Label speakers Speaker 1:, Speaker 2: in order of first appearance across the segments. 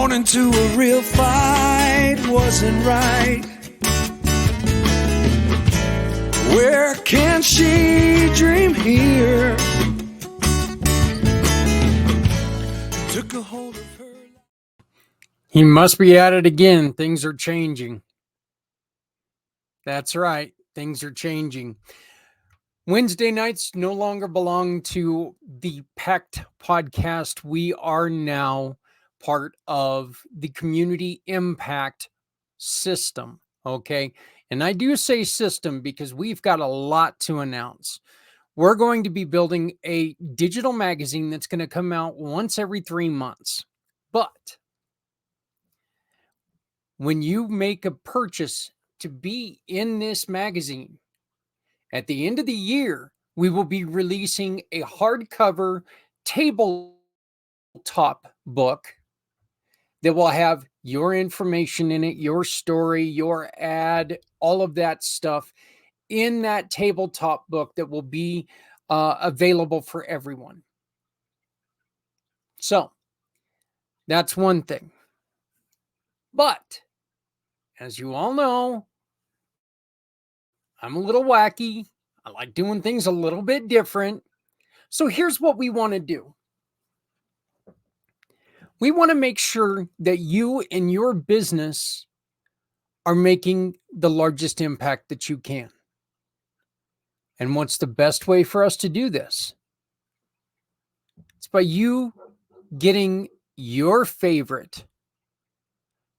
Speaker 1: Born into a real fight wasn't right. Where can she dream here? Took a hold of her.
Speaker 2: He must be at it again. Things are changing. That's right. Things are changing. Wednesday nights no longer belong to the IMpACT podcast. We are now part of the community impact system. Okay. And I do say system because we've got a lot to announce. We're going to be building a digital magazine that's going to come out once every 3 months. But when you make a purchase to be in this magazine, at the end of the year, we will be releasing a hardcover tabletop book that will have your information in it, your story, your ad, all of that stuff in that tabletop book that will be available for everyone. So that's one thing. But as you all know, I'm a little wacky. I like doing things a little bit different. So here's what we want to do. We want to make sure that you and your business are making the largest impact that you can. And what's the best way for us to do this? It's by you getting your favorite,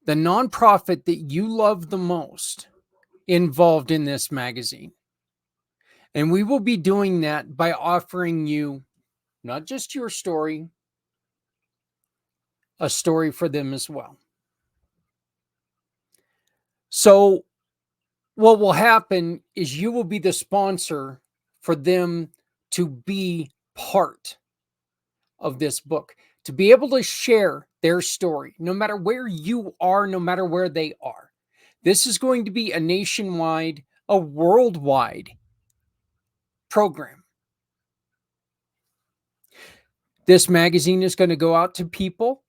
Speaker 2: the nonprofit that you love the most, involved in this magazine. And we will be doing that by offering you not just your story, a story for them as well. So what will happen is you will be the sponsor for them to be part of this book, to be able to share their story, no matter where you are, no matter where they are. This is going to be a nationwide, a worldwide program. This magazine is going to go out to people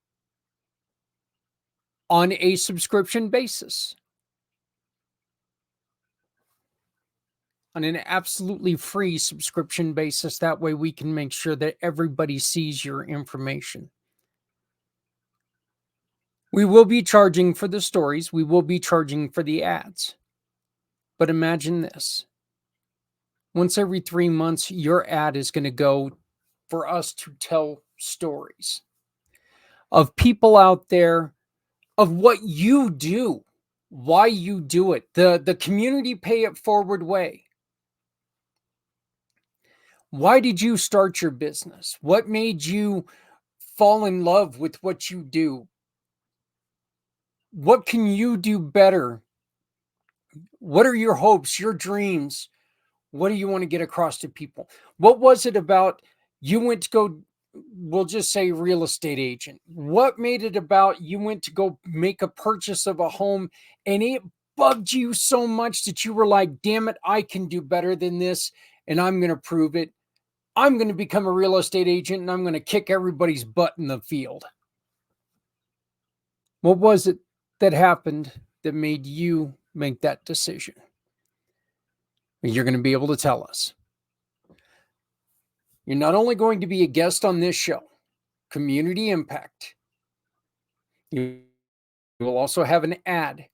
Speaker 2: on a subscription basis, on an absolutely free subscription basis. That way we can make sure that everybody sees your information. We will be charging for the stories. We will be charging for the ads. But imagine this. Once every 3 months, your ad is going to go for us to tell stories of people out there, of what you do, why you do it, the community pay it forward way. Why did you start your business? What made you fall in love with what you do? What can you do better? What are your hopes, your dreams? What do you want to get across to people? What was it about you went to go, we'll just say real estate agent? What made it about you went to go make a purchase of a home and it bugged you so much that you were like, damn it, I can do better than this and I'm going to prove it. I'm going to become a real estate agent and I'm going to kick everybody's butt in the field. What was it that happened that made you make that decision? You're going to be able to tell us. You're not only going to be a guest on this show, Community Impact, you will also have an ad.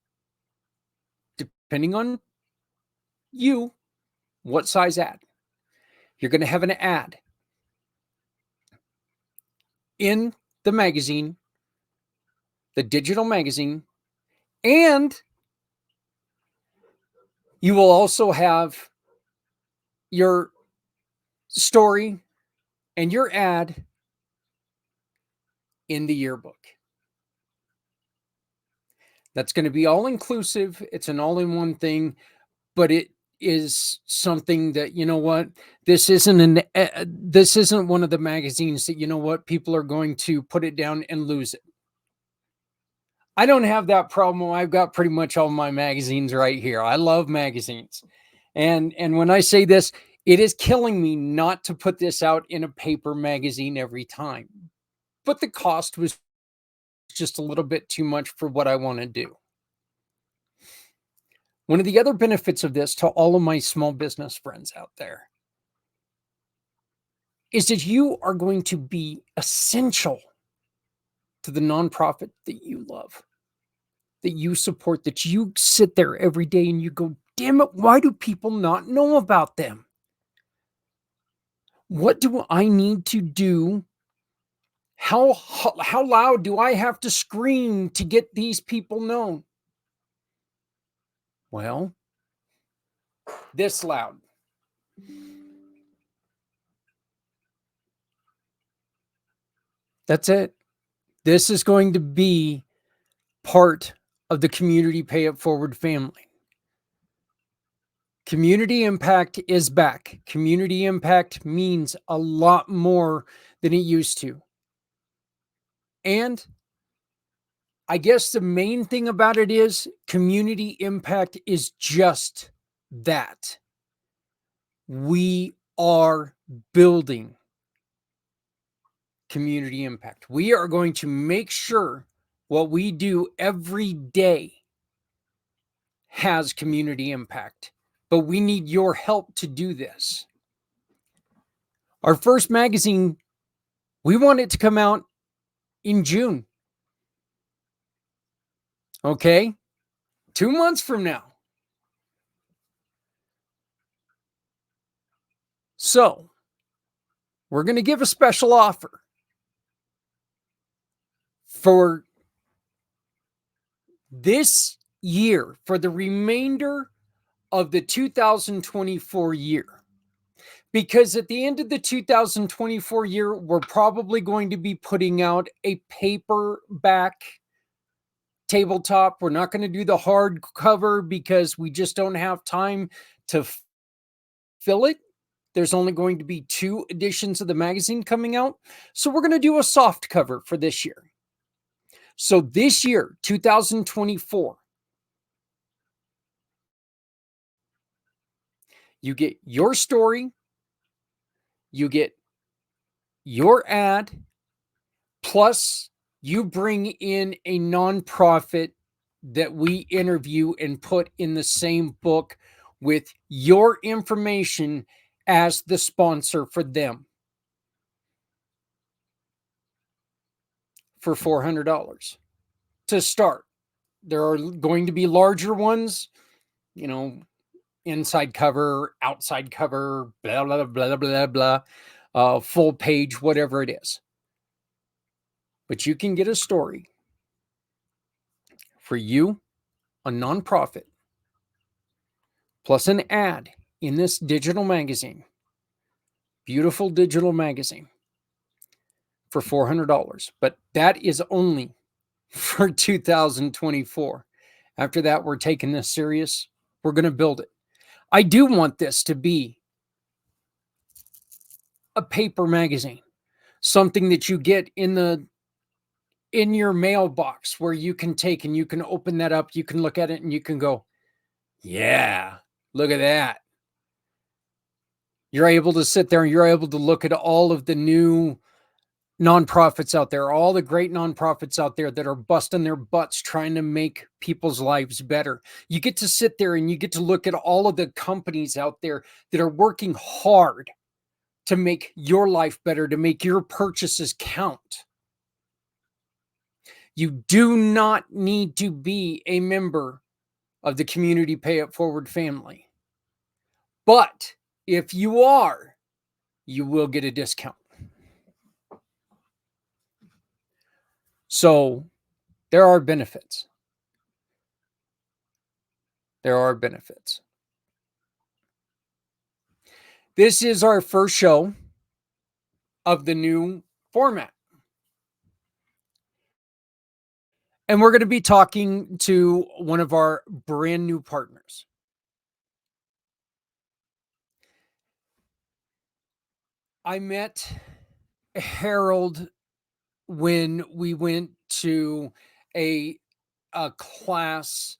Speaker 2: Depending on you, what size ad. You're going to have an ad in the magazine, the digital magazine, and you will also have your story and your ad in the yearbook. That's going to be all inclusive. It's an all-in-one thing, but it is something that, you know what, this isn't one of the magazines that, you know what, people are going to put it down and lose it. I don't have that problem. I've got pretty much all my magazines right here. I love magazines. And when I say this, it is killing me not to put this out in a paper magazine every time. But the cost was just a little bit too much for what I want to do. One of the other benefits of this to all of my small business friends out there is that you are going to be essential to the nonprofit that you love, that you support, that you sit there every day and you go, damn it, why do people not know about them? What do I need to do? How loud do I have to scream to get these people known? Well, this loud. That's it. This is going to be part of the Community Pay It Forward family. Community impact is back. Community impact means a lot more than it used to. And I guess the main thing about it is community impact is just that. We are building community impact. We are going to make sure what we do every day has community impact, but we need your help to do this. Our first magazine, we want it to come out in June. Okay? 2 months from now. So, we're going to give a special offer for this year, for the remainder of the 2024 year. Because at the end of the 2024 year, we're probably going to be putting out a paperback tabletop. We're not going to do the hardcover because we just don't have time to fill it. There's only going to be 2 editions of the magazine coming out. So we're going to do a soft cover for this year. So this year, 2024, you get your story, you get your ad, plus you bring in a nonprofit that we interview and put in the same book with your information as the sponsor for them for $400 to start. There are going to be larger ones, inside cover, outside cover, blah, blah, blah, blah, blah, full page, whatever it is. But you can get a story for you, a nonprofit, plus an ad in this digital magazine, beautiful digital magazine, for $400. But that is only for 2024. After that, we're taking this serious. We're going to build it. I do want this to be a paper magazine, something that you get in your mailbox where you can take and you can open that up, you can look at it and you can go, yeah, look at that. You're able to sit there and you're able to look at all of the new nonprofits out there, all the great nonprofits out there that are busting their butts trying to make people's lives better. You get to sit there and you get to look at all of the companies out there that are working hard to make your life better, to make your purchases count. You do not need to be a member of the Community Pay It Forward family. But if you are, you will get a discount. So there are benefits. There are benefits. This is our first show of the new format. And we're going to be talking to one of our brand new partners. I met Harold when we went to a class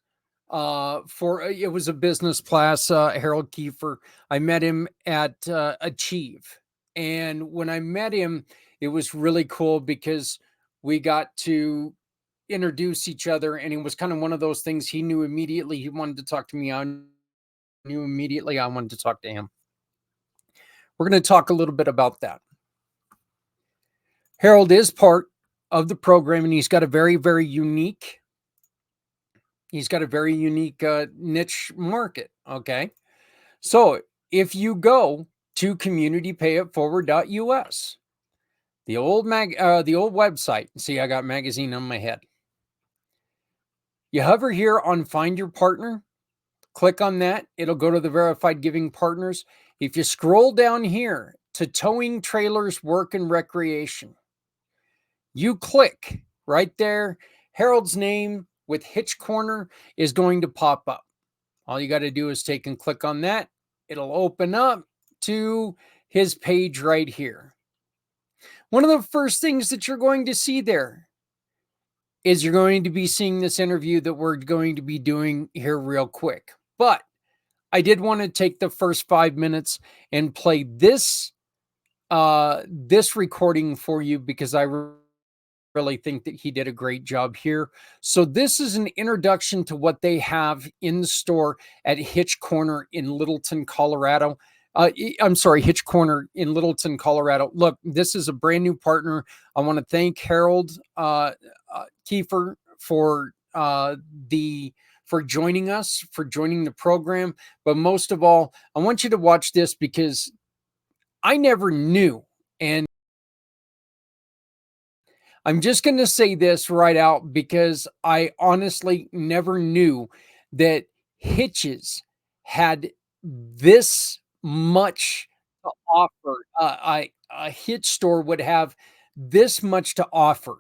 Speaker 2: it was a business class, Harold Kiefer. I met him at Achieve. And when I met him, it was really cool because we got to introduce each other, and it was kind of one of those things. He knew immediately he wanted to talk to me. I knew immediately I wanted to talk to him. We're going to talk a little bit about that. Harold is part of the program, and he's got a very, very unique niche market. Okay. So if you go to communitypayitforward.us, the old website, see, I got magazine on my head. You hover here on Find Your Partner, click on that. It'll go to the verified giving partners. If you scroll down here to towing trailers, work and recreation, you click right there. Harold's name with Hitch Corner is going to pop up. All you got to do is take and click on that. It'll open up to his page right here. One of the first things that you're going to see there is you're going to be seeing this interview that we're going to be doing here real quick. But I did want to take the first 5 minutes and play this recording for you because I really think that he did a great job here. So this is an introduction to what they have in the store at Hitch Corner in Littleton, Colorado. I'm sorry, Hitch Corner in Littleton, Colorado. Look, this is a brand new partner. I want to thank Harold Kiefer for joining us, for joining the program. But most of all, I want you to watch this because I never knew. And I'm just going to say this right out because I honestly never knew that hitches had this much to offer. A hitch store would have this much to offer.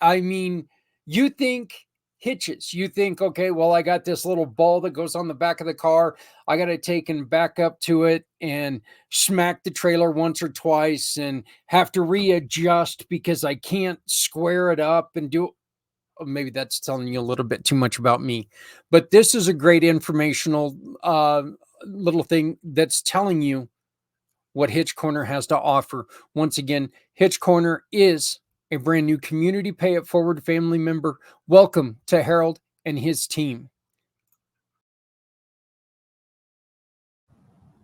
Speaker 2: I mean, you think hitches, you think, okay, well, I got this little ball that goes on the back of the car. I got to take and back up to it and smack the trailer once or twice and have to readjust because I can't square it up and do. Maybe that's telling you a little bit too much about me, but this is a great informational little thing that's telling you what Hitch Corner has to offer. Once again, Hitch Corner is a brand new Community Pay It Forward family member. Welcome to Harold and his team.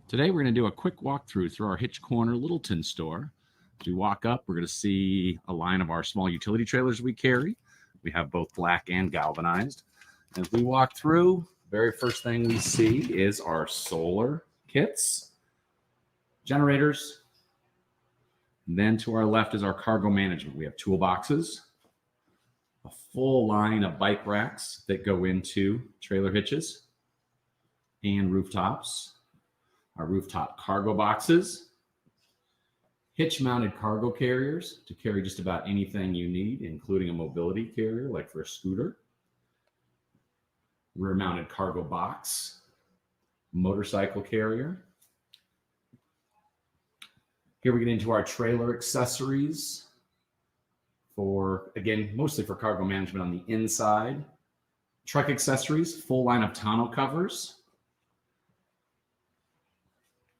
Speaker 3: Today, we're going to do a quick walkthrough through our Hitch Corner Littleton store. As we walk up, we're going to see a line of our small utility trailers we carry. We have both black and galvanized. As we walk through, very first thing we see is our solar kits, generators. And then to our left is our cargo management. We have toolboxes, a full line of bike racks that go into trailer hitches and rooftops, our rooftop cargo boxes, hitch-mounted cargo carriers to carry just about anything you need, including a mobility carrier like for a scooter, rear-mounted cargo box, motorcycle carrier. Here we get into our trailer accessories for, again, mostly for cargo management on the inside. Truck accessories, full line of tonneau covers.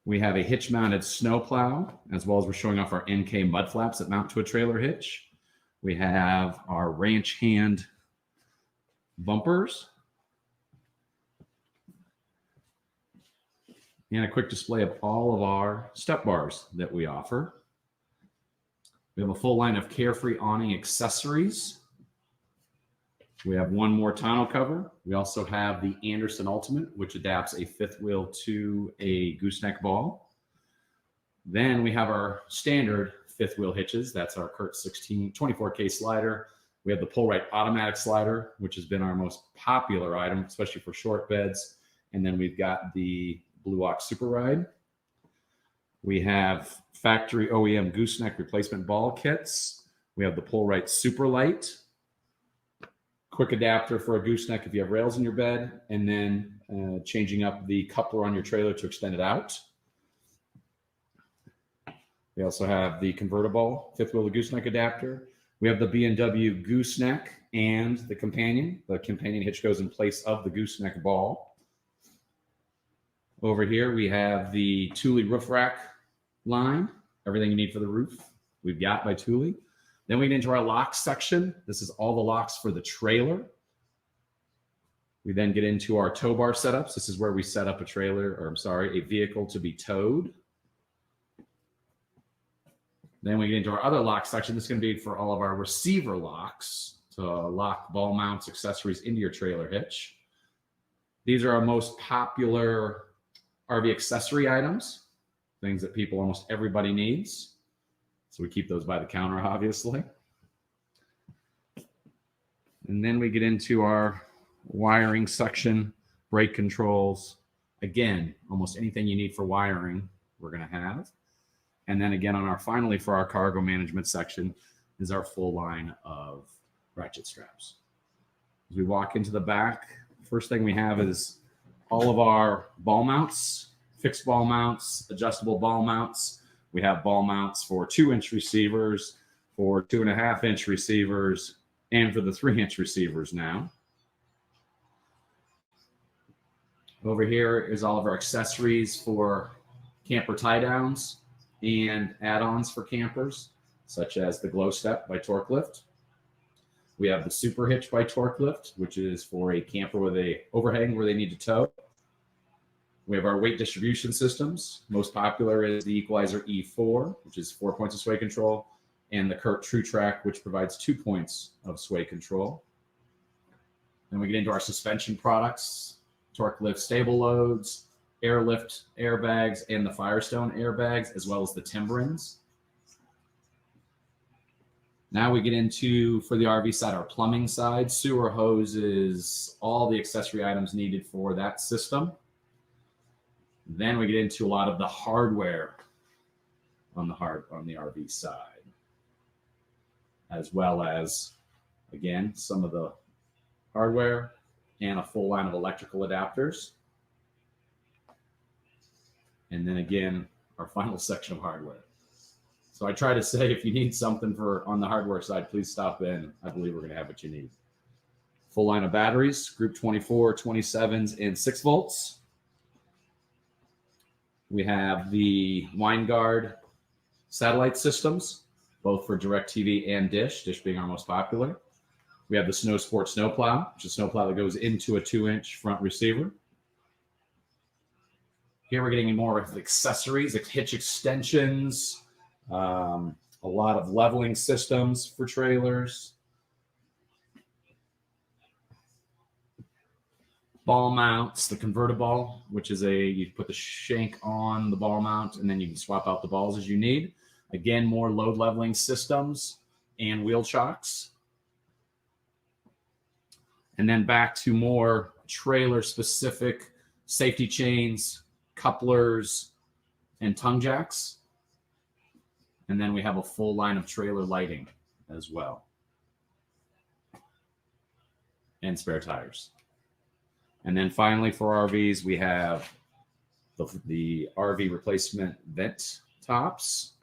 Speaker 3: We have a hitch-mounted snowplow, as well as we're showing off our NK mud flaps that mount to a trailer hitch. We have our ranch hand bumpers. And a quick display of all of our step bars that we offer. We have a full line of Carefree awning accessories. We have one more tonneau cover. We also have the Anderson Ultimate, which adapts a fifth wheel to a gooseneck ball. Then we have our standard fifth wheel hitches. That's our Kurt 24K slider. We have the pull-right automatic slider, which has been our most popular item, especially for short beds. And then we've got the Blue Ox Super Ride. We have factory OEM gooseneck replacement ball kits. We have the pull-right Super Light, quick adapter for a gooseneck if you have rails in your bed, and then changing up the coupler on your trailer to extend it out. We also have the convertible fifth wheel to gooseneck adapter. We have the B&W gooseneck and the companion. The companion hitch goes in place of the gooseneck ball. Over here, we have the Thule roof rack line. Everything you need for the roof, we've got by Thule. Then we get into our locks section. This is all the locks for the trailer. We then get into our tow bar setups. This is where we set up a vehicle to be towed. Then we get into our other lock section. This is going to be for all of our receiver locks to lock ball mounts, accessories into your trailer hitch. These are our most popular RV accessory items, things that almost everybody needs. So we keep those by the counter, obviously. And then we get into our wiring section, brake controls. Again, almost anything you need for wiring, we're going to have. And then again, finally for our cargo management section is our full line of ratchet straps. As we walk into the back, first thing we have is all of our ball mounts, fixed ball mounts, adjustable ball mounts. We have ball mounts for 2-inch receivers, for 2.5-inch receivers, and for the 3-inch receivers now. Over here is all of our accessories for camper tie downs and add-ons for campers, such as the Glow Step by Torque Lift. We have the Super Hitch by Torque Lift, which is for a camper with a overhang where they need to tow. We have our weight distribution systems. Most popular is the Equalizer E4, which is 4 points of sway control, and the Curt True Track, which provides 2 points of sway control. Then we get into our suspension products, Torque Lift stable loads, Airlift airbags, and the Firestone airbags, as well as the Timberins. Now we get into, for the RV side, our plumbing side, sewer hoses, all the accessory items needed for that system. Then we get into a lot of the hardware on the RV side, as well as, again, some of the hardware and a full line of electrical adapters. And then again, our final section of hardware. So I try to say, if you need something on the hardware side, please stop in. I believe we're going to have what you need. Full line of batteries, group 24, 27s, and 6 volts. We have the WineGuard satellite systems, both for DirecTV and Dish being our most popular. We have the Snow Sport snowplow, which is a snowplow that goes into a 2-inch front receiver. Here we're getting more of the accessories, like hitch extensions, a lot of leveling systems for trailers, ball mounts, the convertible, which is you put the shank on the ball mount and then you can swap out the balls as you need. Again, more load leveling systems and wheel chocks. And then back to more trailer specific safety chains, couplers, and tongue jacks. And then we have a full line of trailer lighting as well, and spare tires. And then finally for RVs, we have the RV replacement vent tops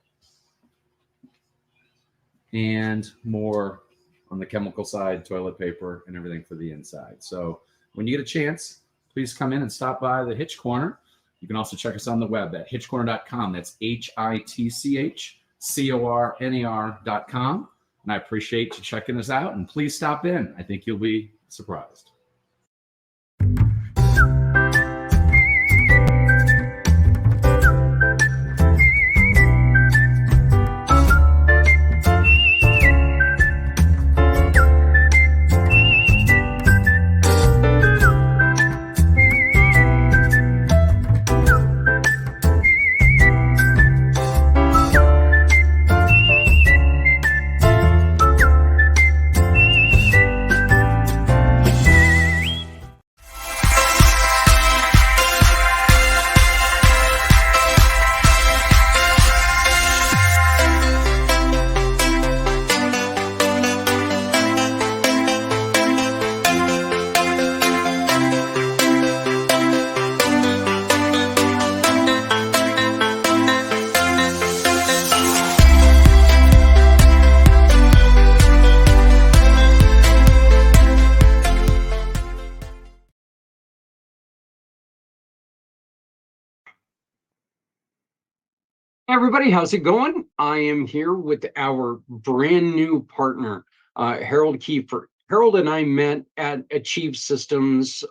Speaker 3: and more on the chemical side, toilet paper, and everything for the inside. So when you get a chance, please come in and stop by the Hitch Corner. You can also check us on the web at hitchcorner.com. That's HITCHCORNER.com. And I appreciate you checking us out. And please stop in. I think you'll be surprised.
Speaker 2: Hey everybody, how's it going? I am here with our brand new partner, Harold Kiefer. Harold and I met at Achieve Systems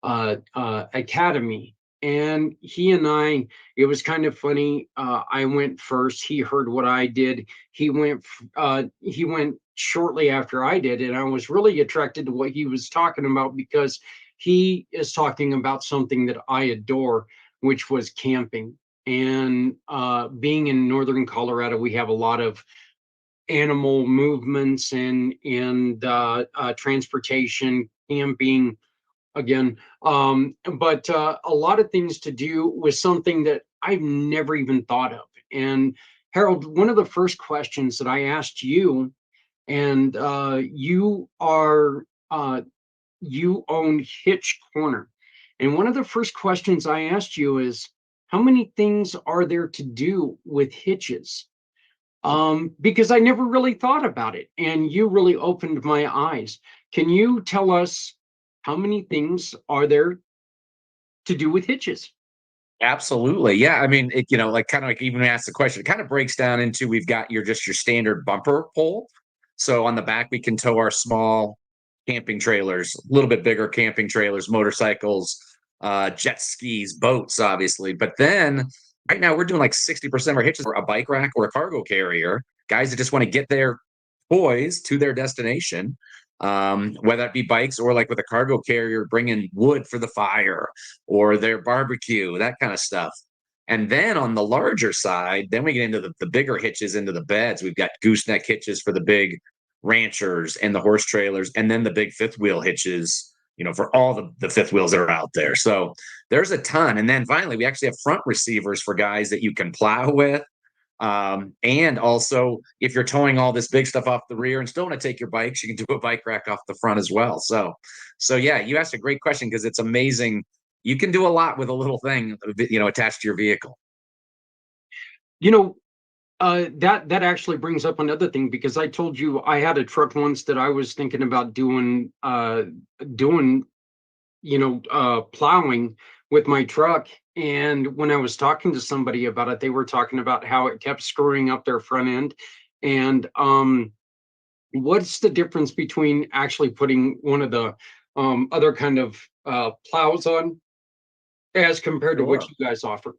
Speaker 2: Academy, and he and I, it was kind of funny. I went first. He heard what I did. He went shortly after I did, and I was really attracted to what he was talking about because he is talking about something that I adore, which was camping. And being in northern Colorado, we have a lot of animal movements and transportation, camping again, but a lot of things to do with something that I've never even thought of. And Harold, one of the first questions that I asked you, and you own Hitch Corner. And one of the first questions I asked you is, how many things are there to do with hitches? Because I never really thought about it, and you really opened my eyes. Can you tell us how many things are there to do with hitches?
Speaker 4: Absolutely. Yeah. I mean, like kind of like even ask the question, it kind of breaks down into we've got your standard bumper pole. So on the back, we can tow our small camping trailers, a little bit bigger camping trailers, motorcycles, jet skis, boats, obviously. But then right now we're doing like 60% of our hitches for a bike rack or a cargo carrier, guys that just want to get their toys to their destination. Whether it be bikes or like with a cargo carrier, bringing wood for the fire or their barbecue, that kind of stuff. And then on the larger side, then we get into the bigger hitches into the beds. We've got gooseneck hitches for the big ranchers and the horse trailers, and then the big fifth wheel hitches, for all the fifth wheels that are out there. So there's a ton. And then finally, we actually have front receivers for guys that you can plow with. And also, if you're towing all this big stuff off the rear and still want to take your bikes, you can do a bike rack off the front as well. So yeah, you asked a great question because it's amazing. You can do a lot with a little thing, attached to your vehicle.
Speaker 2: You know, that actually brings up another thing because I told you I had a truck once that I was thinking about doing plowing with my truck. And when I was talking to somebody about it, they were talking about how it kept screwing up their front end. And what's the difference between actually putting one of the other kind of plows on as compared to what
Speaker 4: Sure.
Speaker 2: you guys offer?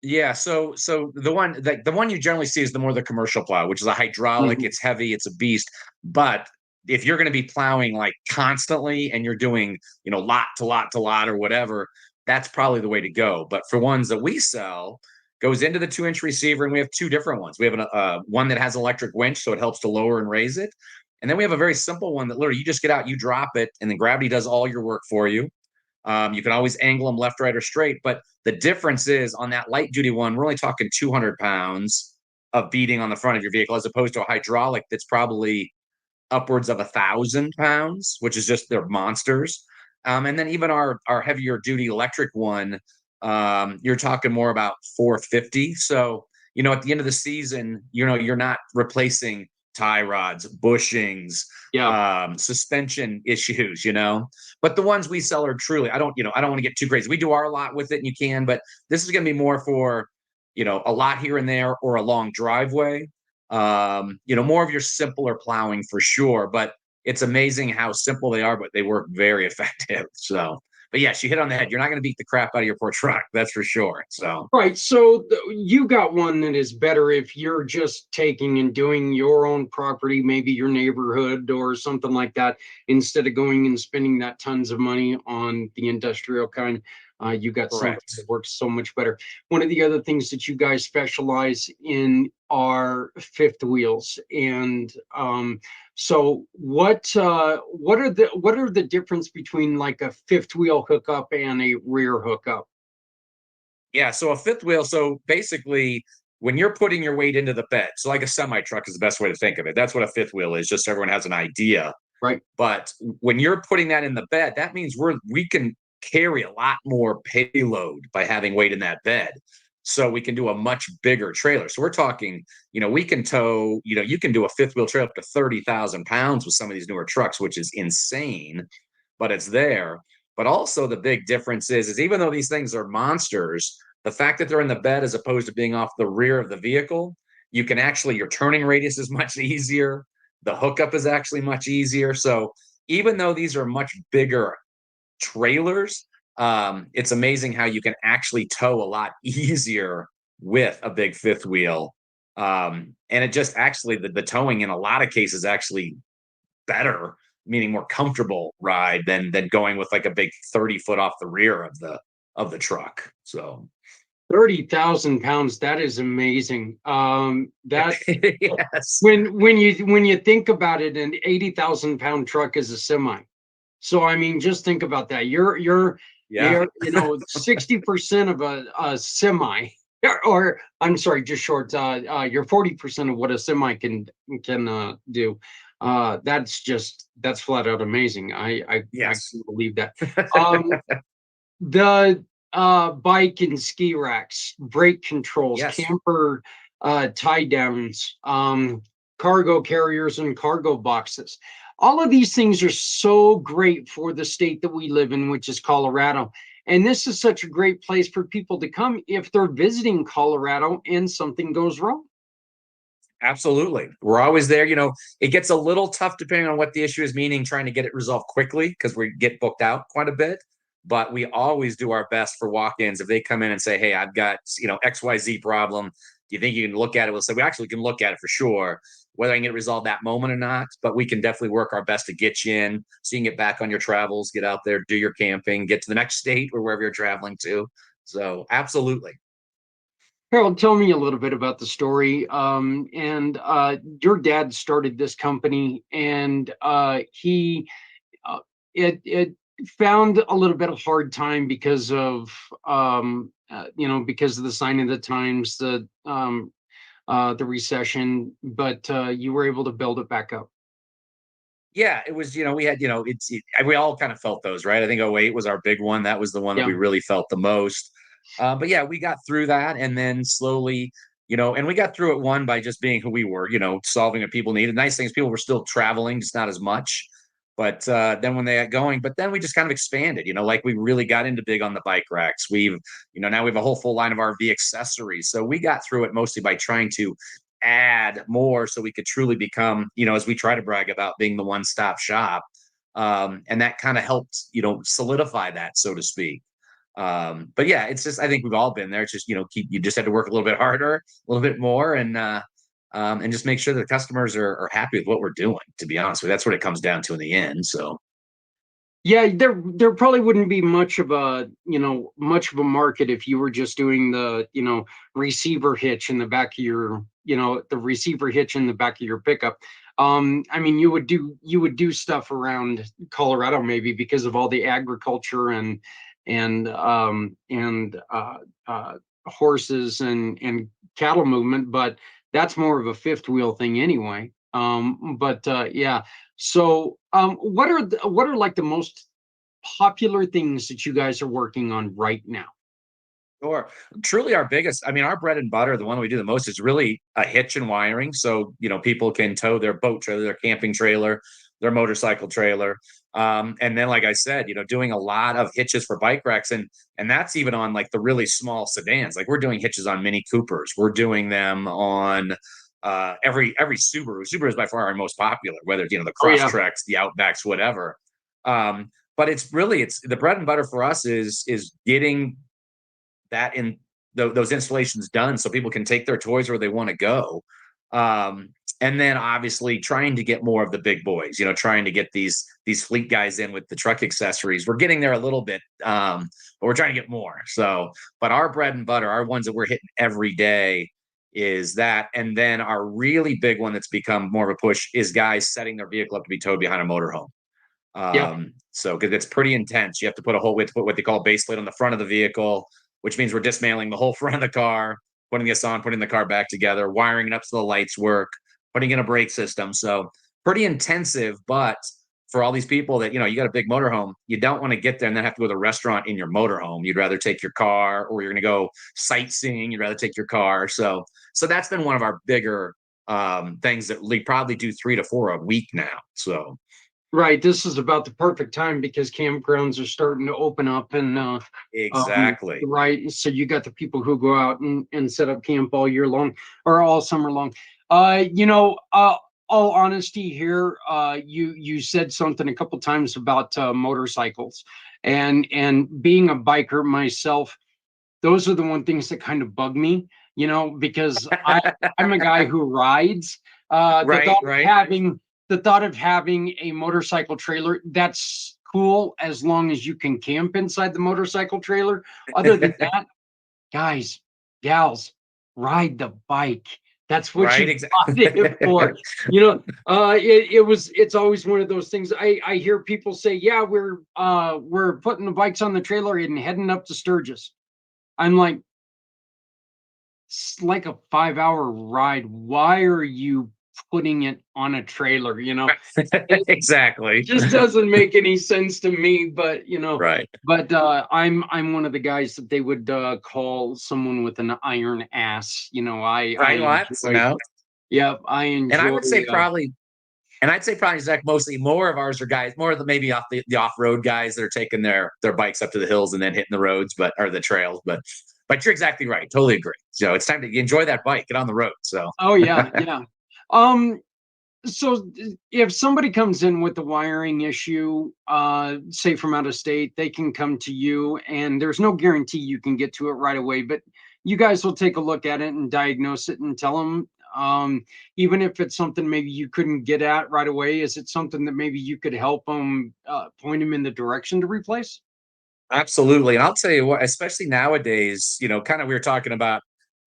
Speaker 4: Yeah, so the one you generally see is the commercial plow, which is a hydraulic.
Speaker 2: Mhm.
Speaker 4: It's heavy, it's a beast. But if you're going to be plowing like constantly and you're doing, lot to lot to lot or whatever, that's probably the way to go. But for ones that we sell, goes into the 2-inch receiver, and we have two different ones. We have one that has electric winch, so it helps to lower and raise it, and then we have a very simple one that literally you just get out, you drop it, and then gravity does all your work for you. You can always angle them left, right, or straight. But the difference is on that light duty one, we're only talking 200 pounds of beating on the front of your vehicle, as opposed to a hydraulic that's probably upwards of 1,000 pounds, which is just they're monsters. And then even our heavier duty electric one, you're talking more about 450. So at the end of the season, you're not replacing tie rods, bushings,
Speaker 2: Yeah.
Speaker 4: suspension issues. But the ones we sell are truly. I don't want to get too crazy. We do our lot with it, and you can, but this is going to be more for a lot here and there or a long driveway. More of your simpler plowing for sure, but it's amazing how simple they are, but they work very effective. So, but yes, you hit on the head. You're not going to beat the crap out of your poor truck, that's for sure. So,
Speaker 2: Right. So you got one that is better if you're just taking and doing your own property, maybe your neighborhood or something like that, instead of going and spending that tons of money on the industrial kind. You got something
Speaker 4: correct.
Speaker 2: that works so much better. One of the other things that you guys specialize in are fifth wheels. And so what are the difference between like a fifth wheel hookup and a rear hookup?
Speaker 4: Yeah, so a fifth wheel. So basically, when you're putting your weight into the bed, so like a semi truck is the best way to think of it. That's what a fifth wheel is, just so everyone has an idea.
Speaker 2: Right.
Speaker 4: But when you're putting that in the bed, that means we can carry a lot more payload by having weight in that bed. So we can do a much bigger trailer. So we're talking, we can tow, you can do a fifth wheel trailer up to 30,000 pounds with some of these newer trucks, which is insane, but it's there. But also the big difference is even though these things are monsters, The fact that they're in the bed as opposed to being off the rear of the vehicle, you can actually, your turning radius is much easier. The hookup is actually much easier. So even though these are much bigger trailers, it's amazing how you can actually tow a lot easier with a big fifth wheel. And it just actually, the towing in a lot of cases actually better, meaning more comfortable ride than going with like a big 30 foot off the rear of the truck. So
Speaker 2: 30,000 pounds. That is amazing. That
Speaker 4: yes.
Speaker 2: when you think about it, an 80,000 pound truck is a semi. So I mean, just think about that. You're
Speaker 4: Yeah.
Speaker 2: 60% of a semi, or I'm sorry, just short. You're 40% of what a semi can do. That's flat out amazing. I
Speaker 4: Yes.
Speaker 2: can't believe that. The bike and ski racks, brake controls,
Speaker 4: Yes.
Speaker 2: camper tie downs, cargo carriers and cargo boxes. All of these things are so great for the state that we live in, which is Colorado. And this is such a great place for people to come if they're visiting Colorado and something goes wrong.
Speaker 4: Absolutely. We're always there. It gets a little tough depending on what the issue is, meaning trying to get it resolved quickly because we get booked out quite a bit. But we always do our best for walk-ins. If they come in and say, hey, I've got, XYZ problem. Do you think you can look at it? We'll say, we actually can look at it for sure, whether I can get it resolved that moment or not. But we can definitely work our best to get you in so you can get back on your travels, get out there, do your camping, get to the next state or wherever you're traveling to. So absolutely.
Speaker 2: Harold, tell me a little bit about the story. And your dad started this company, and he it found a little bit of hard time because of because of the sign of the times, the recession, but you were able to build it back up.
Speaker 4: Yeah, it was, we had, we all kind of felt those, right? I think '08 was our big one. That was the one that
Speaker 2: Yeah.
Speaker 4: we really felt the most. But yeah, we got through that and then slowly, and we got through it one by just being who we were, solving what people needed. Nice things, people were still traveling, just not as much. But then when they got going, but then we just kind of expanded, like we really got into big on the bike racks. We've, now we have a whole full line of RV accessories. So we got through it mostly by trying to add more so we could truly become, as we try to brag about being the one-stop shop. And that kind of helped, solidify that, so to speak. But yeah, it's just, I think we've all been there. It's just, you just had to work a little bit harder, a little bit more, and just make sure that the customers are happy with what we're doing, to be honest with you. That's what it comes down to in the end. So
Speaker 2: Yeah, there probably wouldn't be much of a market if you were just doing the receiver hitch in the back of your the receiver hitch in the back of your pickup. I mean, you would do stuff around Colorado maybe because of all the agriculture and horses and cattle movement, but that's more of a fifth wheel thing anyway. But yeah. So, what are like the most popular things that you guys are working on right now?
Speaker 4: sure. Truly our biggest, I mean, our bread and butter, the one we do the most is really a hitch and wiring. So, people can tow their boat trailer, their camping trailer, their motorcycle trailer. And then, like I said, doing a lot of hitches for bike racks. And that's even on like the really small sedans. Like we're doing hitches on Mini Coopers. We're doing them on every Subaru. Subaru is by far our most popular, whether it's, the
Speaker 2: Oh yeah.
Speaker 4: Crosstreks, the Outbacks, whatever. But it's the bread and butter for us is getting that in those installations done so people can take their toys where they want to go. And then obviously trying to get more of the big boys, trying to get these fleet guys in with the truck accessories. We're getting there a little bit, but we're trying to get more. So, but our bread and butter, our ones that we're hitting every day is that. And then our really big one that's become more of a push is guys setting their vehicle up to be towed behind a motorhome.
Speaker 2: Yeah.
Speaker 4: So because it's pretty intense. You have to put we have to put what they call a base plate on the front of the vehicle, which means we're dismantling the whole front of the car, putting this on, putting the car back together, wiring it up so the lights work, putting in a brake system. So pretty intensive, but for all these people that, you got a big motorhome, you don't want to get there and then have to go to the restaurant in your motorhome. You'd rather take your car, or you're going to go sightseeing. You'd rather take your car. So that's been one of our bigger things that we probably do 3 to 4 a week now. So
Speaker 2: Right. This is about the perfect time because campgrounds are starting to open up and
Speaker 4: Exactly.
Speaker 2: right. So you got the people who go out and set up camp all year long or all summer long. All honesty here, you said something a couple times about motorcycles and being a biker myself. Those are the one things that kind of bug me, because I'm a guy who rides. The
Speaker 4: Right,
Speaker 2: thought of
Speaker 4: right.
Speaker 2: having a motorcycle trailer, that's cool as long as you can camp inside the motorcycle trailer. Other than that, guys, gals, ride the bike. That's what
Speaker 4: Right,
Speaker 2: you bought it for. It's always one of those things. I hear people say, yeah, we're putting the bikes on the trailer and heading up to Sturgis. I'm like, it's like a 5-hour ride. Why are you putting it on a trailer? It
Speaker 4: exactly.
Speaker 2: just doesn't make any sense to me. But
Speaker 4: Right.
Speaker 2: I'm one of the guys that they would call someone with an iron ass. I
Speaker 4: Right. Well, that's
Speaker 2: enjoy. Yep, I
Speaker 4: and I
Speaker 2: enjoy.
Speaker 4: would say probably And I'd say probably Zach, mostly more of ours are guys, more of the maybe off the off-road guys that are taking their bikes up to the hills and then hitting the roads, or the trails. But you're exactly right. Totally agree. So it's time to enjoy that bike, get on the road. So
Speaker 2: Oh yeah, yeah. Um, So if somebody comes in with a wiring issue, say from out of state, they can come to you and there's no guarantee you can get to it right away, but you guys will take a look at it and diagnose it and tell them, even if it's something maybe you couldn't get at right away, is it something that maybe you could help them, point them in the direction to replace?
Speaker 4: absolutely. And I'll tell you what, especially nowadays, kind of we were talking about,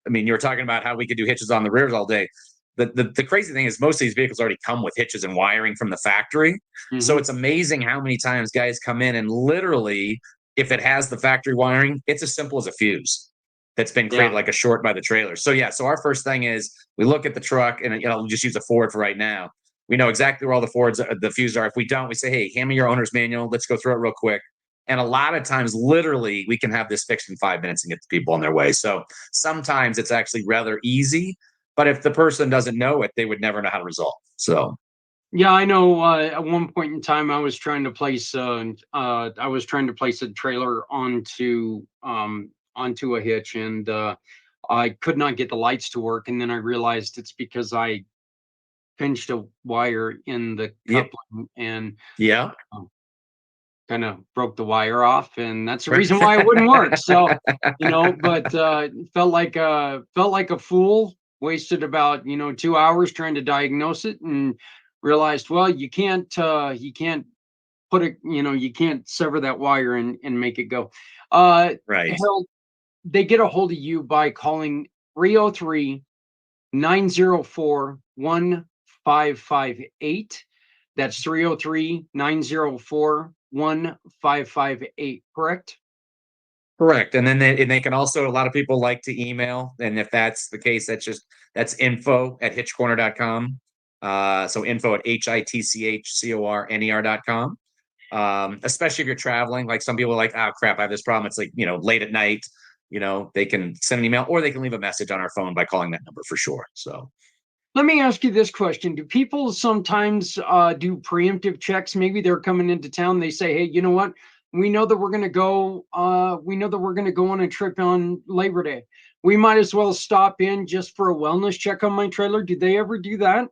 Speaker 4: I mean, you were talking about how we could do hitches on the rears all day. The crazy thing is most of these vehicles already come with hitches and wiring from the factory. So
Speaker 2: Hmm.
Speaker 4: it's amazing how many times guys come in and literally, if it has the factory wiring, it's as simple as a fuse that's been
Speaker 2: Yeah.
Speaker 4: created like a short by the trailer. So yeah, so our first thing is we look at the truck and we'll just use a Ford for right now. We know exactly where all the Fords, the fuses are. If we don't, we say, hey, hand me your owner's manual. Let's go through it real quick. And a lot of times, literally, we can have this fixed in 5 minutes and get the people on their way. So sometimes it's actually rather easy. But if the person doesn't know it, they would never know how to resolve. So
Speaker 2: Yeah, I know. At one point in time, I was trying to place a trailer onto a hitch, and I could not get the lights to work. And then I realized it's because I pinched a wire in the
Speaker 4: yeah,
Speaker 2: coupling and
Speaker 4: yeah.
Speaker 2: kind of broke the wire off, and that's the reason why it wouldn't work. So, but felt like a fool. Wasted about 2 hours trying to diagnose it, and realized, well, you can't put it, you can't sever that wire and make it go.
Speaker 4: Right.
Speaker 2: Harold, they get a hold of you by calling 303-904-1558. That's 303-904-1558, correct?
Speaker 4: Correct. And then they can also, a lot of people like to email. And if that's the case, that's info@hitchcorner.com. So info at hitchcorner.com. Especially if you're traveling, like some people are like, oh crap, I have this problem. It's like, late at night, they can send an email or they can leave a message on our phone by calling that number for sure. So
Speaker 2: Let me ask you this question. Do people sometimes do preemptive checks? Maybe they're coming into town. They say, hey, you know what? We know that we're going to go. We know that we're going to go on a trip on Labor Day. We might as well stop in just for a wellness check on my trailer. Do they ever do that?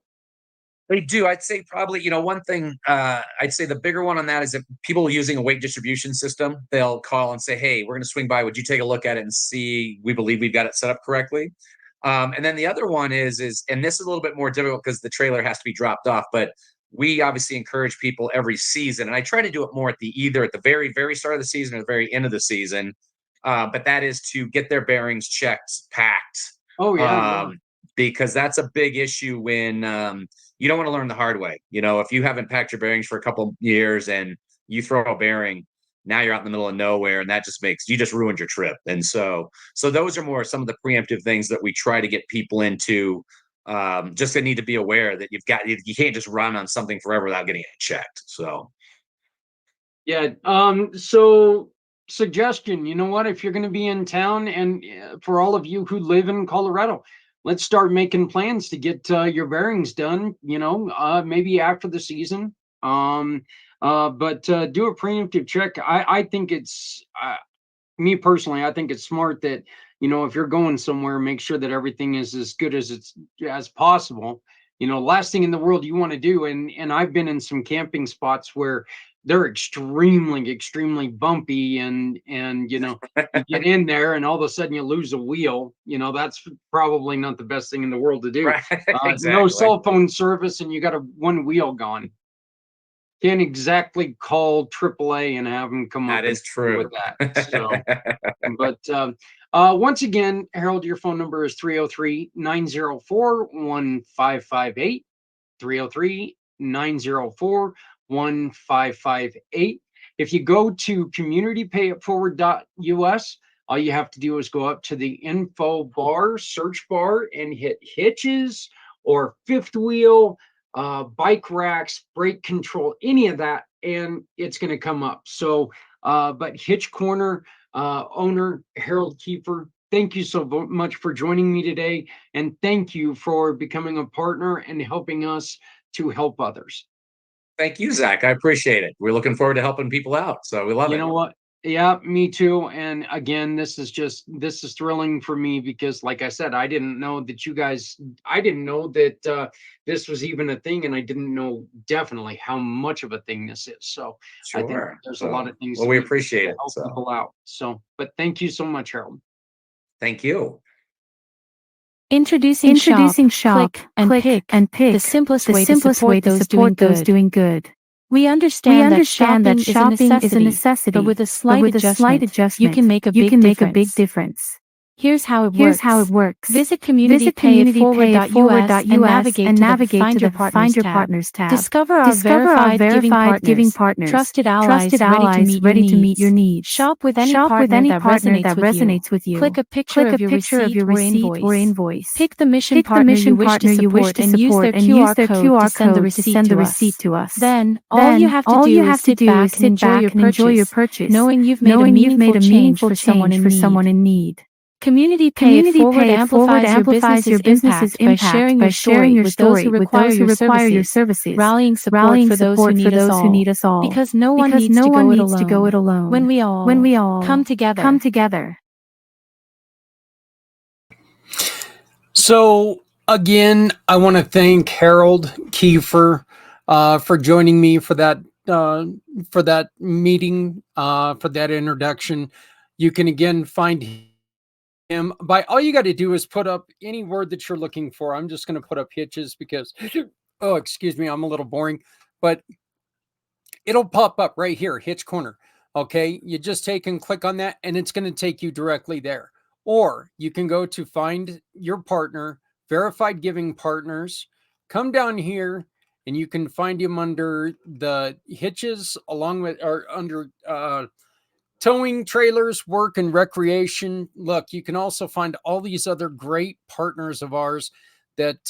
Speaker 4: they do. I'd say probably, one thing, I'd say the bigger one on that is if people using a weight distribution system, they'll call and say, hey, we're going to swing by. Would you take a look at it and see, we believe we've got it set up correctly? And then the other one is, and this is a little bit more difficult because the trailer has to be dropped off, but we obviously encourage people every season. And I try to do it more either at the very, very start of the season or the very end of the season. But that is to get their bearings checked, packed.
Speaker 2: Oh yeah, yeah.
Speaker 4: Because that's a big issue when you don't want to learn the hard way. If you haven't packed your bearings for a couple years and you throw a bearing, now you're out in the middle of nowhere, and that you just ruined your trip. And so those are more some of the preemptive things that we try to get people into. Just they need to be aware that you can't just run on something forever without getting it checked. So
Speaker 2: Yeah. So suggestion, you know what? If you're going to be in town, and for all of you who live in Colorado, let's start making plans to get your bearings done. Maybe after the season. But do a preemptive check. I think it's me personally, I think it's smart that, if you're going somewhere, make sure that everything is as good as possible. Last thing in the world you want to do, and I've been in some camping spots where they're extremely bumpy, and you get in there and all of a sudden you lose a wheel. That's probably not the best thing in the world to do.
Speaker 4: Right. Exactly.
Speaker 2: No cell phone service, and you got one wheel gone. Can't exactly call AAA and have them come up.
Speaker 4: That is true.
Speaker 2: With that. So, but once again, Harold, your phone number is 303-904-1558. 303-904-1558. If you go to communitypayitforward.us, all you have to do is go up to the info bar, search bar, and hit hitches or fifth wheel, bike racks, brake control, any of that, and it's going to come up. So, but Hitch Corner owner Harold Kiefer, thank you so much for joining me today, and thank you for becoming a partner and helping us to help others.
Speaker 4: Thank you, Zach. I appreciate it. We're looking forward to helping people out, so we love it.
Speaker 2: You know what? Yeah, me too. And again, this is thrilling for me because, like I said, I didn't know that this was even a thing, and I didn't know definitely how much of a thing this is. So I think
Speaker 4: Sure.
Speaker 2: there's a lot of things.
Speaker 4: Well, we appreciate it.
Speaker 2: Help people out. So, but thank you so much, Harold.
Speaker 4: Thank you.
Speaker 5: Introducing shop, click and pick, the simplest way to support those doing good. We understand that shopping is a necessity, but with a slight adjustment, you can make a big difference. Here's how it works. Visit communitypayitforward.us and navigate to the Find Your Partners tab. Discover our verified giving partners, trusted allies ready to meet your needs. Shop with any partner that resonates with you. Click a picture of your receipt or invoice. Pick the mission partner you wish to support and use their QR code to send the receipt to us. Then, all you have to do is sit back and enjoy your purchase, knowing you've made a meaningful change for someone in need. Community Pay It Forward amplifies your business's impact by sharing your story with those who require your services, rallying support for those who need us all. Because no one needs to go it alone. When we all come together.
Speaker 2: So again, I want to thank Harold Kiefer for joining me for that meeting, for that introduction. You can again find him by all you got to do is put up any word that you're looking for. I'm just going to put up hitches because, oh, excuse me, I'm a little boring, but it'll pop up right here, Hitch Corner. Okay, you just take and click on that, and it's going to take you directly there. Or you can go to Find Your Partner, Verified Giving Partners, come down here, and you can find him under the hitches, along with or under towing, trailers, work, and recreation. Look, you can also find all these other great partners of ours that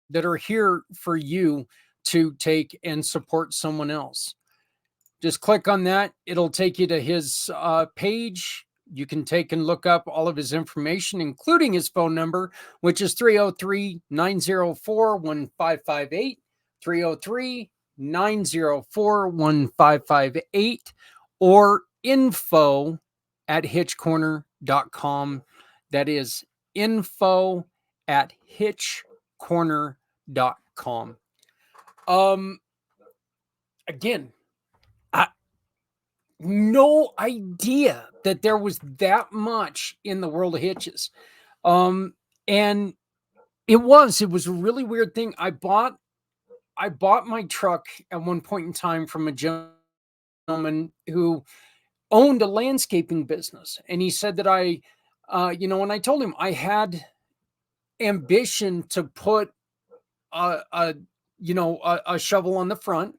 Speaker 2: that are here for you to take and support someone else. Just click on that. It'll take you to his page. You can take and look up all of his information, including his phone number, which is 303-904-1558, 303-904-1558, or info@hitchcorner.com. That is info@hitchcorner.com. Again, no idea that there was that much in the world of hitches. And it was a really weird thing. I bought my truck at one point in time from a gentleman who owned a landscaping business. And he said that and I told him I had ambition to put a shovel on the front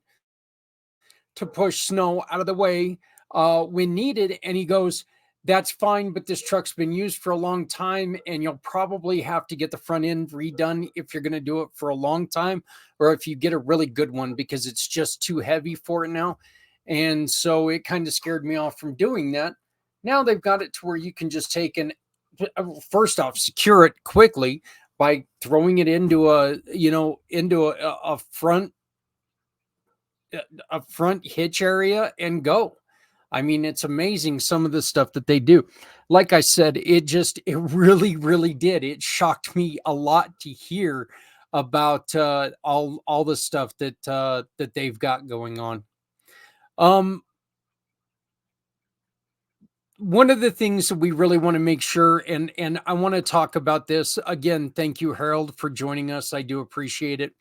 Speaker 2: to push snow out of the way when needed. And he goes, that's fine, but this truck's been used for a long time, and you'll probably have to get the front end redone if you're going to do it for a long time, or if you get a really good one, because it's just too heavy for it now. And so it kind of scared me off from doing that. Now they've got it to where you can just take and first off, secure it quickly by throwing it into a front a front hitch area and go. I mean, it's amazing some of the stuff that they do. Like I said, it really, really did. It shocked me a lot to hear about all the stuff that they've got going on. One of the things that we really want to make sure, and I want to talk about this again. Thank you, Harold, for joining us. I do appreciate it.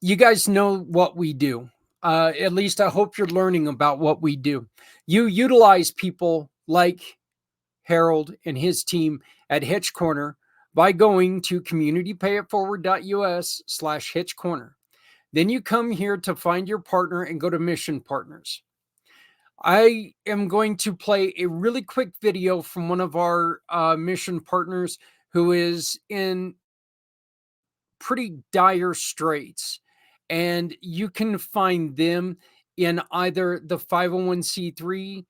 Speaker 2: You guys know what we do. At least I hope you're learning about what we do. You utilize people like Harold and his team at Hitch Corner by going to communitypayitforward.us/Hitch Corner. Then you come here to find your partner and go to Mission Partners. I am going to play a really quick video from one of our mission partners who is in pretty dire straits. And you can find them in either the 501c3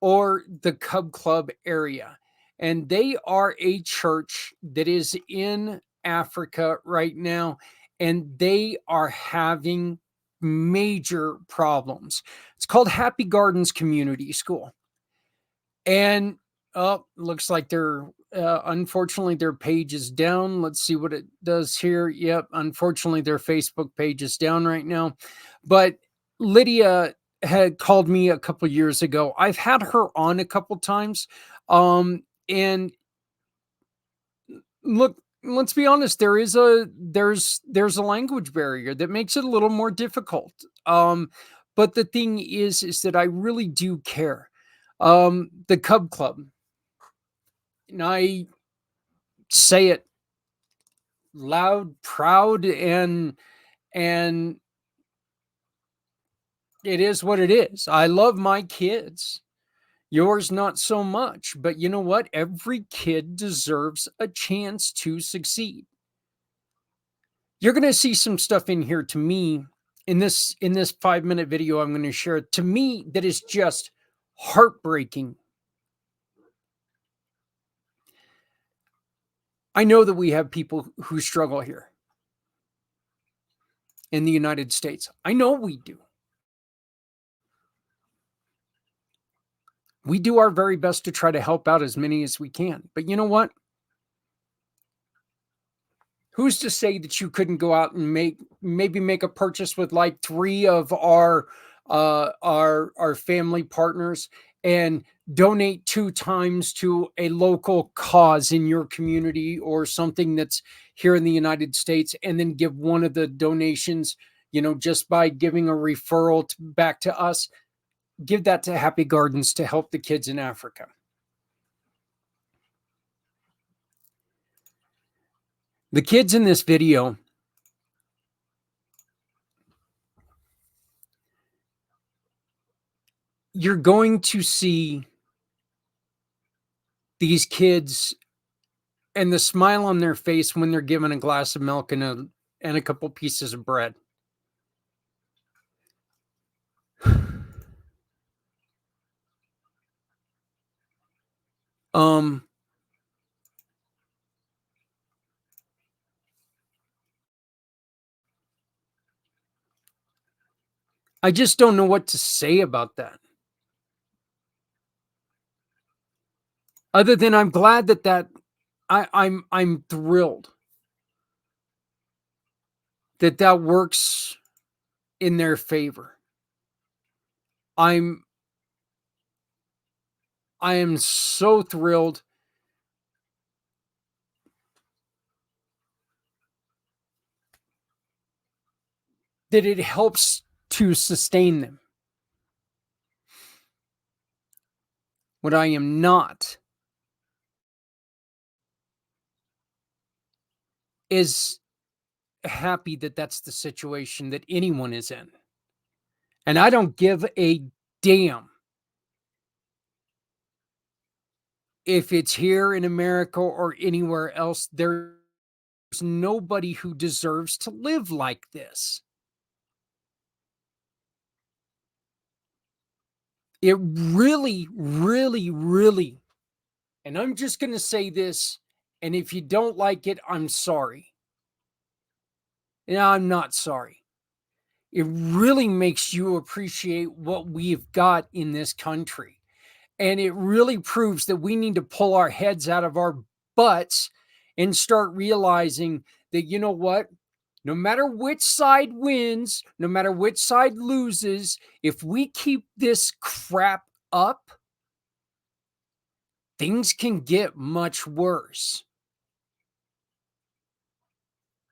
Speaker 2: or the Cub Club area. And they are a church that is in Africa right now, and they are having major problems. It's called Happy Gardens Community School. And looks like they're unfortunately their page is down. Let's see what it does here. Yep, unfortunately their Facebook page is down right now. But Lydia had called me a couple years ago. I've had her on a couple times. And look, let's be honest, there's a language barrier that makes it a little more difficult. But the thing is that I really do care. The Cub Club, and I say it loud, proud, and it is what it is. I love my kids. Yours not so much, but you know what? Every kid deserves a chance to succeed. You're going to see some stuff in here to me in this 5-minute video I'm going to share, to me, that is just heartbreaking. I know that we have people who struggle here in the United States. I know we do. We do our very best to try to help out as many as we can. But you know what? Who's to say that you couldn't go out and maybe make a purchase with like 3 of our family partners and donate 2 times to a local cause in your community or something that's here in the United States, and then give one of the donations, just by giving a referral back to us, give that to Happy Gardens to help the kids in Africa. The kids in this video, you're going to see these kids and the smile on their face when they're given a glass of milk and a couple pieces of bread. I just don't know what to say about that. Other than I'm glad that I'm thrilled that works in their favor. I am so thrilled that it helps to sustain them. What I am not is happy that that's the situation that anyone is in. And I don't give a damn if it's here in America or anywhere else. There's nobody who deserves to live like this. It really, really, really, and I'm just going to say this, and if you don't like it, I'm sorry. No, I'm not sorry. it really makes you appreciate what we've got in this country. And it really proves that we need to pull our heads out of our butts and start realizing that, you know what? No matter which side wins, no matter which side loses, if we keep this crap up, things can get much worse.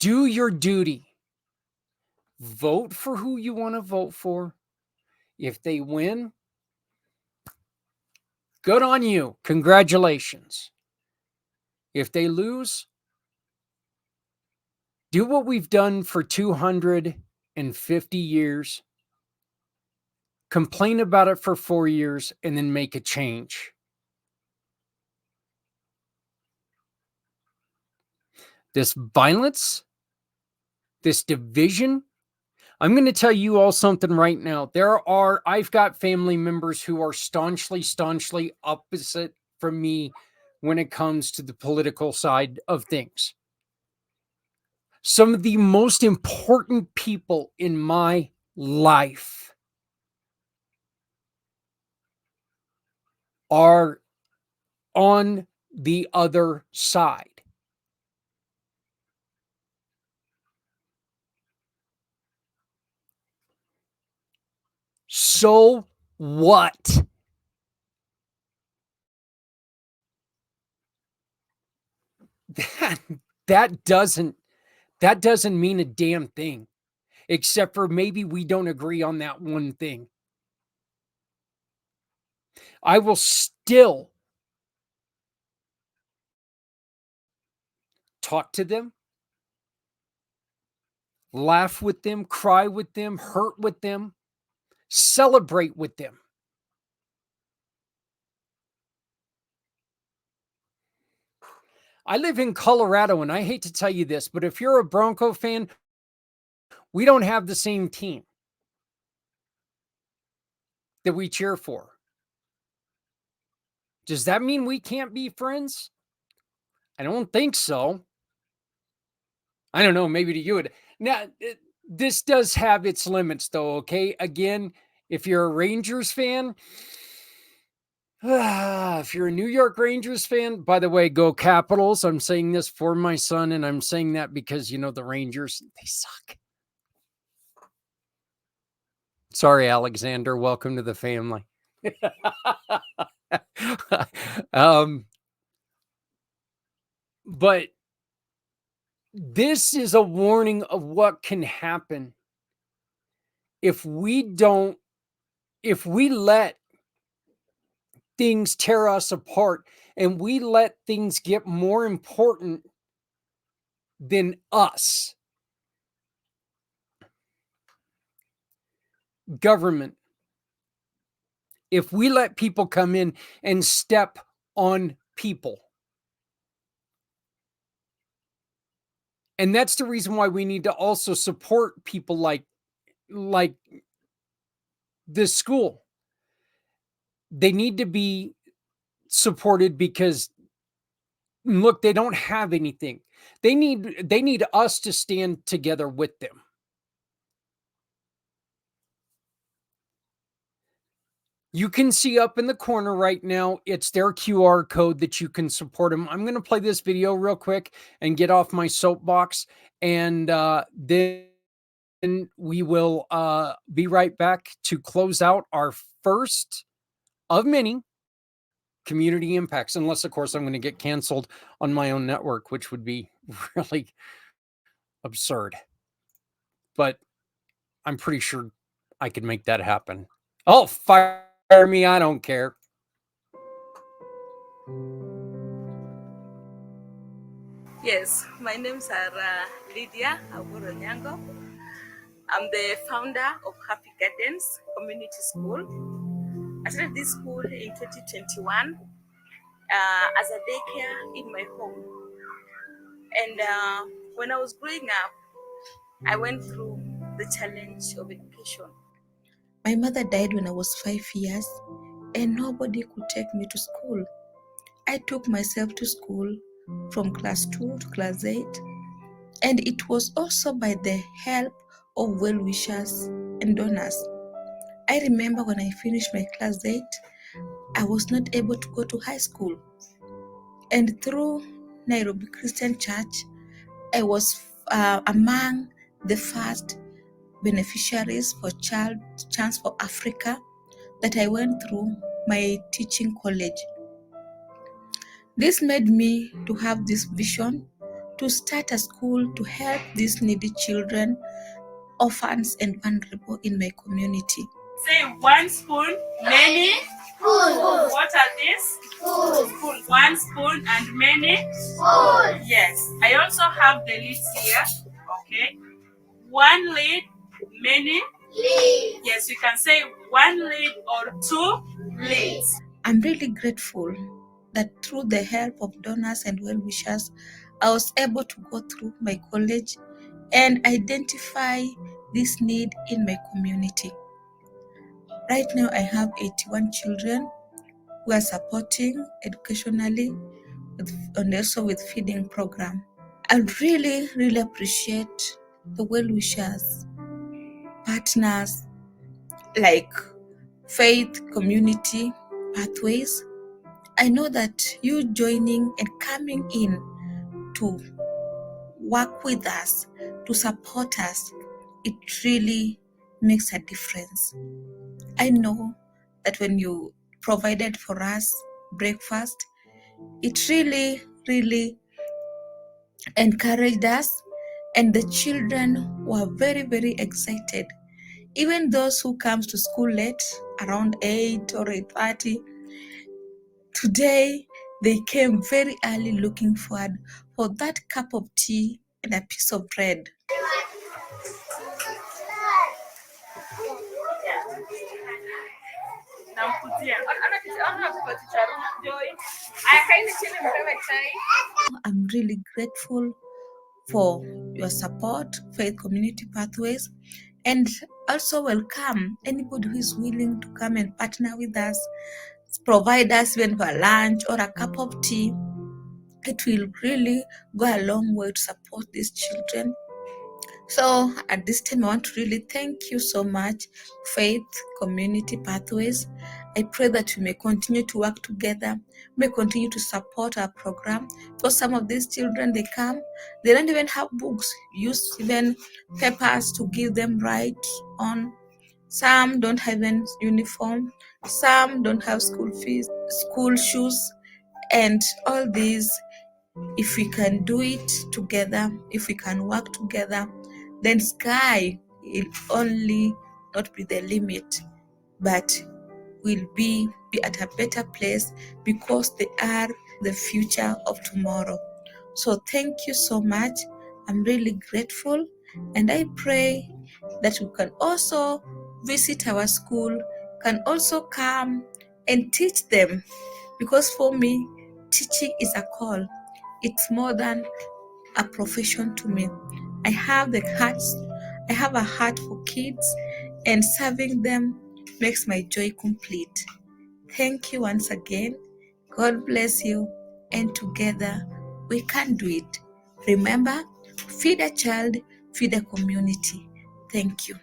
Speaker 2: Do your duty. Vote for who you want to vote for. If they win, good on you. Congratulations. If they lose, do what we've done for 250 years. Complain about it for 4 years and then make a change. This violence, this division, I'm going to tell you all something right now. I've got family members who are staunchly opposite from me when it comes to the political side of things. Some of the most important people in my life are on the other side. So what? That doesn't mean a damn thing, except for maybe we don't agree on that one thing. I will still talk to them, laugh with them, cry with them, hurt with them, celebrate with them. I live in Colorado, and I hate to tell you this, but if you're a Bronco fan, we don't have the same team that we cheer for. Does that mean we can't be friends? I don't think so. I don't know, maybe to you. Now, this does have its limits, though, okay? Again, if you're a Rangers fan, if you're a New York Rangers fan, by the way, go Capitals. I'm saying this for my son, and I'm saying that because, you know, the Rangers, they suck. Sorry, Alexander. Welcome to the family. But this is a warning of what can happen if we let things tear us apart and we let things get more important than us. Government. If we let people come in and step on people. And that's the reason why we need to also support people like this school. They need to be supported because, look, they don't have anything. They need us to stand together with them. You can see up in the corner right now, it's their QR code that you can support them. I'm going to play this video real quick and get off my soapbox, and then we will be right back to close out our first of many community impacts, unless, of course, I'm going to get canceled on my own network, which would be really absurd. But I'm pretty sure I could make that happen. Oh, fire me, I don't care.
Speaker 6: Yes, my name's Lydia Aburonyango. I'm the founder of Happy Gardens Community School. I started this school in 2021 as a daycare in my home. And when I was growing up, I went through the challenge of education. My mother died when I was 5 years, and nobody could take me to school. I took myself to school from class 2 to class 8, and it was also by the help of well-wishers and donors. I remember when I finished my class 8, I was not able to go to high school. And through Nairobi Christian Church, I was among the first beneficiaries for Child Chance for Africa that I went through my teaching college. This made me to have this vision to start a school to help these needy children, orphans, and vulnerable in my community. Say one spoon, many spoons. What are these? Spoons. One spoon and many spoons. Yes. I also have the lids here. Okay. One lid, many lids. Yes, you can say one lid or two lids. I'm really grateful that through the help of donors and well-wishers, I was able to go through my college and identify this need in my community. Right now, I have 81 children who are supporting educationally and also with feeding program. I really, really appreciate the well-wishers, partners like Faith Community Pathways. I know that you joining and coming in to work with us, to support us, it really makes a difference. I know that when you provided for us breakfast, it really, really encouraged us, and the children were very, very excited. Even those who comes to school late, around 8 or 8:30, today they came very early looking forward for that cup of tea and a piece of bread. I'm really grateful for your support, Faith Community Pathways, and also welcome anybody who is willing to come and partner with us, provide us even for lunch or a cup of tea. It will really go a long way to support these children. So at this time, I want to really thank you so much, Faith Community Pathways. I pray that we may continue to work together, may continue to support our program. For some of these children, they come, they don't even have books, use even papers to give them right on. Some don't have even uniform, some don't have school fees, school shoes, and all these. If we can do it together, if we can work together, then sky will only not be the limit, but will be at a better place because they are the future of tomorrow. So thank you so much. I'm really grateful, and I pray that you can also visit our school, can also come and teach them, because for me, teaching is a call. It's more than a profession to me. I have a heart for kids, and serving them makes my joy complete. Thank you once again. God bless you, and together we can do it. Remember, feed a child, feed a community. Thank you.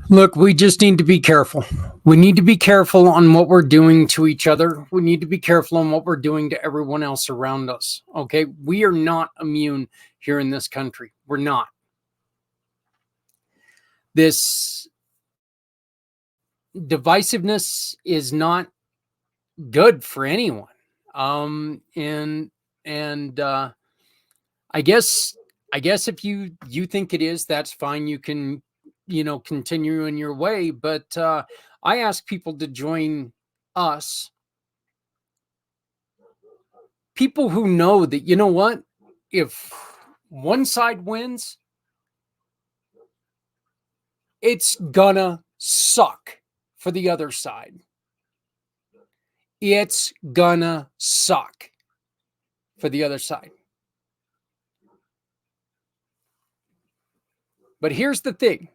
Speaker 2: Look, we just need to be careful. We need to be careful on what we're doing to each other. We need to be careful on what we're doing to everyone else around us. Okay. We are not immune here in this country. We're not. This divisiveness is not good for anyone. I guess I guess if you think it is, that's fine. You can, continue in your way. But I ask people to join us. People who know that, you know what, if one side wins, it's gonna suck for the other side. It's gonna suck for the other side. But here's the thing.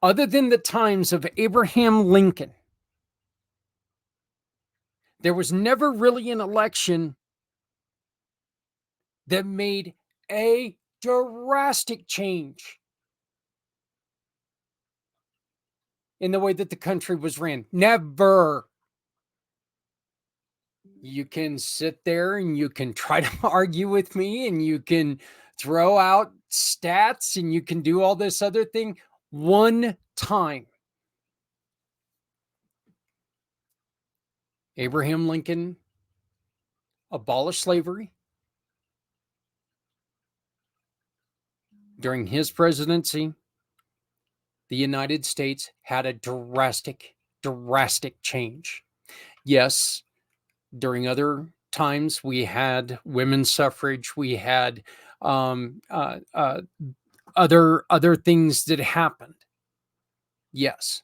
Speaker 2: Other than the times of Abraham Lincoln, there was never really an election that made a drastic change in the way that the country was ran. Never. You can sit there and you can try to argue with me and you can throw out stats and you can do all this other thing. One time, Abraham Lincoln abolished slavery. During his presidency, the United States had a drastic change. Yes, during other times, we had women's suffrage, we had other things that happened. Yes.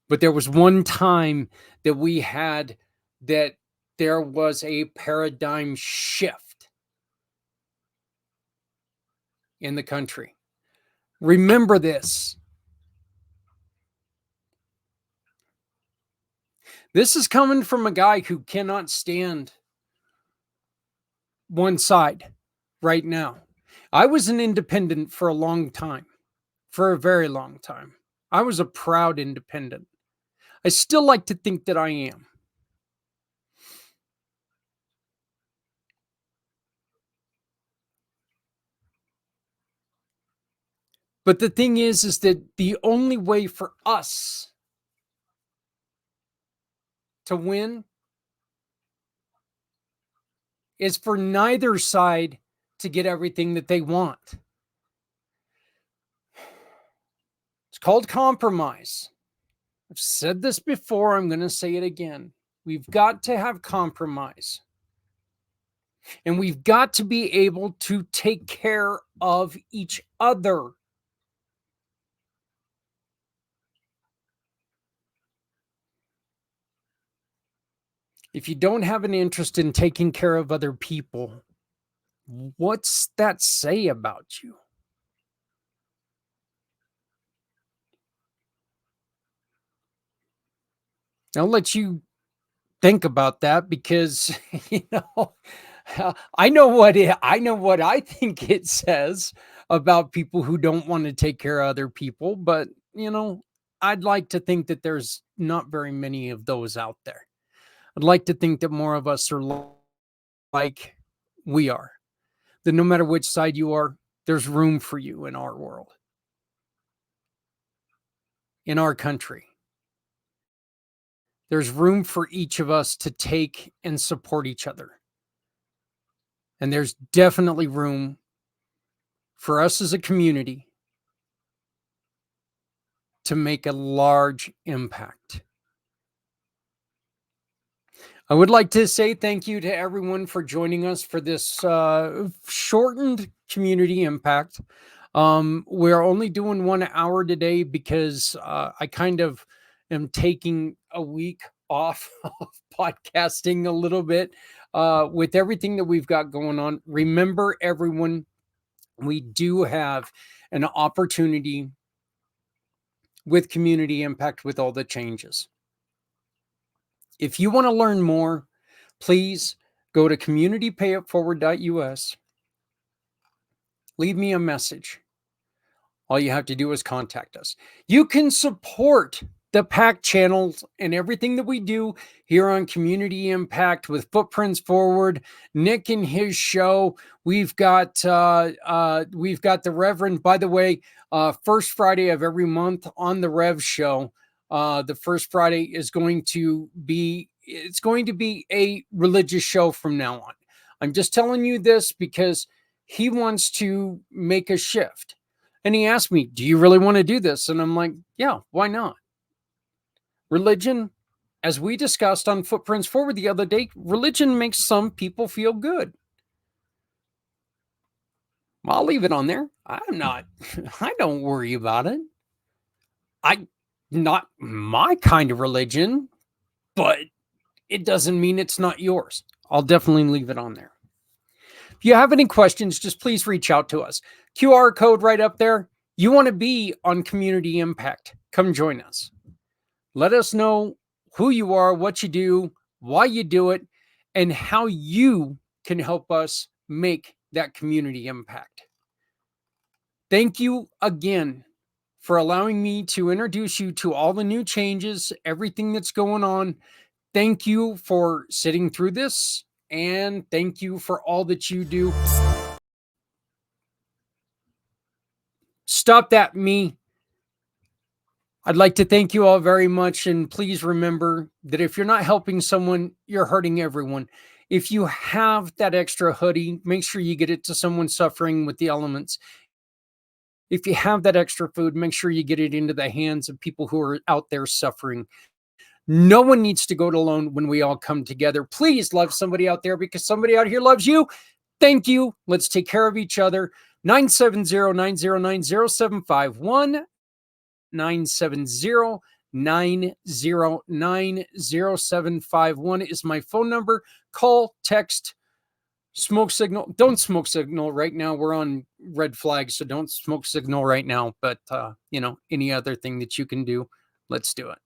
Speaker 2: But there was one time that we had that there was a paradigm shift in the country. Remember this. This is coming from a guy who cannot stand one side right now. I was an independent for a long time, for a very long time. I was a proud independent. I still like to think that I am. But the thing is that the only way for us to win is for neither side to get everything that they want. It's called compromise. I've said this before. I'm going to say it again. We've got to have compromise. And we've got to be able to take care of each other. If you don't have an interest in taking care of other people, what's that say about you? I'll let you think about that because, I know what I think it says about people who don't want to take care of other people, but I'd like to think that there's not very many of those out there. I'd like to think that more of us are like we are. That no matter which side you are, there's room for you in our world, in our country. There's room for each of us to take and support each other. And there's definitely room for us as a community to make a large impact. I would like to say thank you to everyone for joining us for this shortened community impact. We're only doing 1 hour today because I kind of am taking a week off of podcasting a little bit with everything that we've got going on. Remember, everyone, we do have an opportunity with community impact with all the changes. If you want to learn more, please go to communitypayitforward.us. Leave me a message. All you have to do is contact us. You can support the PACT channels and everything that we do here on Community Impact with Footprints Forward, Nick and his show. We've got the Reverend, by the way, first Friday of every month on the Rev show. The first Friday is going to be a religious show from now on. I'm just telling you this because he wants to make a shift. And he asked me, do you really want to do this? And I'm like, yeah, why not? Religion, as we discussed on Footprints Forward the other day, religion makes some people feel good. I'll leave it on there. I don't worry about it. Not my kind of religion, but it doesn't mean it's not yours. I'll definitely leave it on there. If you have any questions, just please reach out to us. QR code right up there. You want to be on Community Impact? Come join us. Let us know who you are, what you do, why you do it, and how you can help us make that community impact. Thank you again for allowing me to introduce you to all the new changes, everything that's going on. Thank you for sitting through this, and thank you for all that you do. Stop that, me. I'd like to thank you all very much, and please remember that if you're not helping someone, you're hurting everyone. If you have that extra hoodie, make sure you get it to someone suffering with the elements. If you have that extra food, make sure you get it into the hands of people who are out there suffering. No one needs to go it alone when we all come together. Please love somebody out there because somebody out here loves you. Thank you. Let's take care of each other. 970-909-0751. 970-909-0751 is my phone number. Call, text, smoke signal. Don't smoke signal right now. We're on red flag, so don't smoke signal right now. But, any other thing that you can do, let's do it.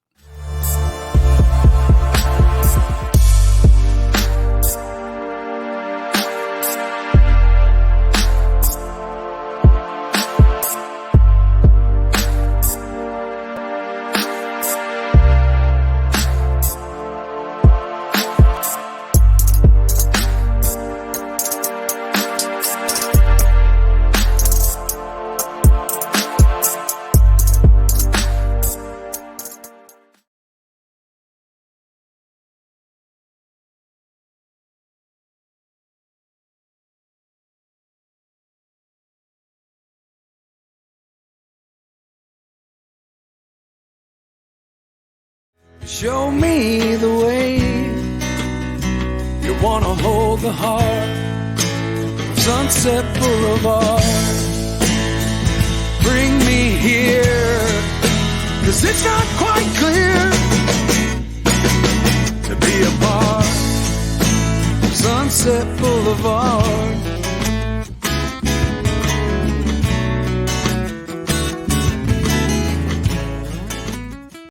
Speaker 1: Show me the way. You wanna hold the heart of Sunset Boulevard. Bring me here, 'cause it's not quite clear to be a part of Sunset Boulevard.